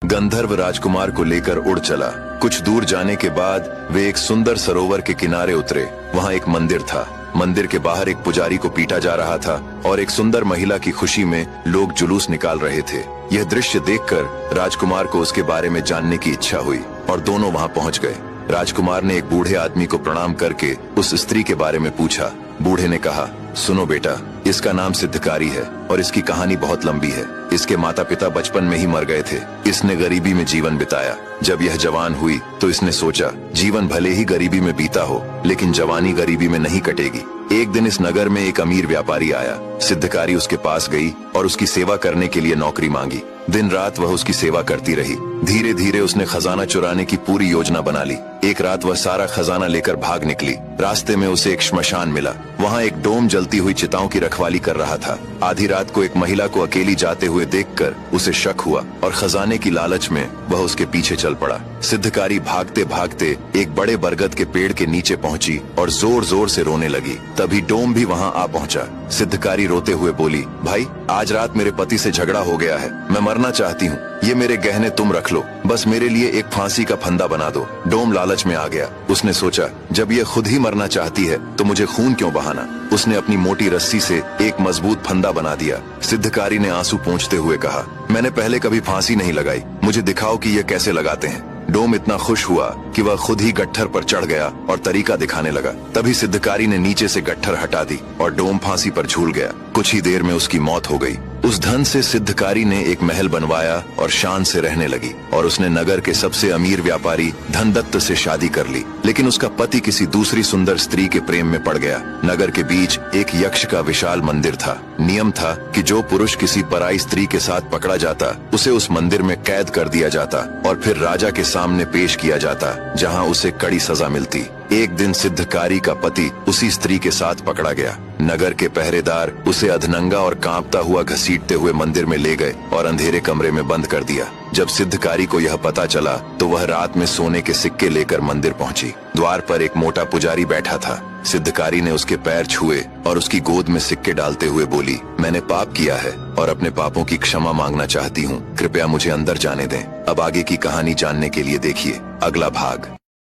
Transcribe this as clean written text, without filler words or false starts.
गंधर्व राजकुमार को लेकर उड़ चला। कुछ दूर जाने के बाद वे एक सुंदर सरोवर के किनारे उतरे। वहाँ एक मंदिर था। मंदिर के बाहर एक पुजारी को पीटा जा रहा था और एक सुंदर महिला की खुशी में लोग जुलूस निकाल रहे थे। यह दृश्य देखकर राजकुमार को उसके बारे में जानने की इच्छा हुई और दोनों वहाँ पहुँच गए। राजकुमार ने एक बूढ़े आदमी को प्रणाम करके उस स्त्री के बारे में पूछा। बूढ़े ने कहा, सुनो बेटा, इसका नाम सिद्धकारी है और इसकी कहानी बहुत लंबी है। इसके माता पिता बचपन में ही मर गए थे। इसने गरीबी में जीवन बिताया। जब यह जवान हुई तो इसने सोचा, जीवन भले ही गरीबी में बीता हो लेकिन जवानी गरीबी में नहीं कटेगी। एक दिन इस नगर में एक अमीर व्यापारी आया। सिद्धकारी उसके पास गई और उसकी सेवा करने के लिए नौकरी मांगी। दिन रात वह उसकी सेवा करती रही। धीरे धीरे उसने खजाना चुराने की पूरी योजना बना ली। एक रात वह सारा खजाना लेकर भाग निकली। रास्ते में उसे एक श्मशान मिला। वहाँ एक डोम जलती हुई चिताओं की रखवाली कर रहा था। आधी रात को एक महिला को अकेली जाते हुए देखकर उसे शक हुआ और खजाने की लालच में वह उसके पीछे चल पड़ा। सिद्धकारी भागते भागते एक बड़े बरगद के पेड़ के नीचे पहुंची और जोर जोर से रोने लगी। तभी डोम भी वहां आ पहुंचा। सिद्धकारी रोते हुए बोली, भाई, आज रात मेरे पति से झगड़ा हो गया है। मैं मरना चाहती हूँ। ये मेरे गहने तुम रख लो, बस मेरे लिए एक फांसी का फंदा बना दो। डोम लालच में आ गया। उसने सोचा, जब ये खुद ही मरना चाहती है तो मुझे खून क्यों बहाना। उसने अपनी मोटी रस्सी से एक मजबूत फंदा बना दिया। सिद्धकारी ने आंसू पोंछते हुए कहा, मैंने पहले कभी फांसी नहीं लगाई, मुझे दिखाओ कि ये कैसे लगाते हैं। डोम इतना खुश हुआ कि वह खुद ही गट्ठर पर चढ़ गया और तरीका दिखाने लगा। तभी सिद्धकारी ने नीचे से गट्ठर हटा दी और डोम फांसी पर झूल गया। कुछ ही देर में उसकी मौत हो गई। उस धन से सिद्धकारी ने एक महल बनवाया और शान से रहने लगी और उसने नगर के सबसे अमीर व्यापारी धनदत्त से शादी कर ली। लेकिन उसका पति किसी दूसरी सुंदर स्त्री के प्रेम में पड़ गया। नगर के बीच एक यक्ष का विशाल मंदिर था। नियम था कि जो पुरुष किसी पराई स्त्री के साथ पकड़ा जाता उसे उस मंदिर में कैद कर दिया जाता और फिर राजा के सामने पेश किया जाता, जहाँ उसे कड़ी सजा मिलती। एक दिन सिद्धकारी का पति उसी स्त्री के साथ पकड़ा गया। नगर के पहरेदार उसे अधनंगा और कांपता हुआ घसीटते हुए मंदिर में ले गए और अंधेरे कमरे में बंद कर दिया। जब सिद्धकारी को यह पता चला तो वह रात में सोने के सिक्के लेकर मंदिर पहुंची। द्वार पर एक मोटा पुजारी बैठा था। सिद्धकारी ने उसके पैर छुए और उसकी गोद में सिक्के डालते हुए बोली, मैंने पाप किया है और अपने पापों की क्षमा मांगना चाहती हूँ। कृपया मुझे अंदर जाने दें। अब आगे की कहानी जानने के लिए देखिए अगला भाग।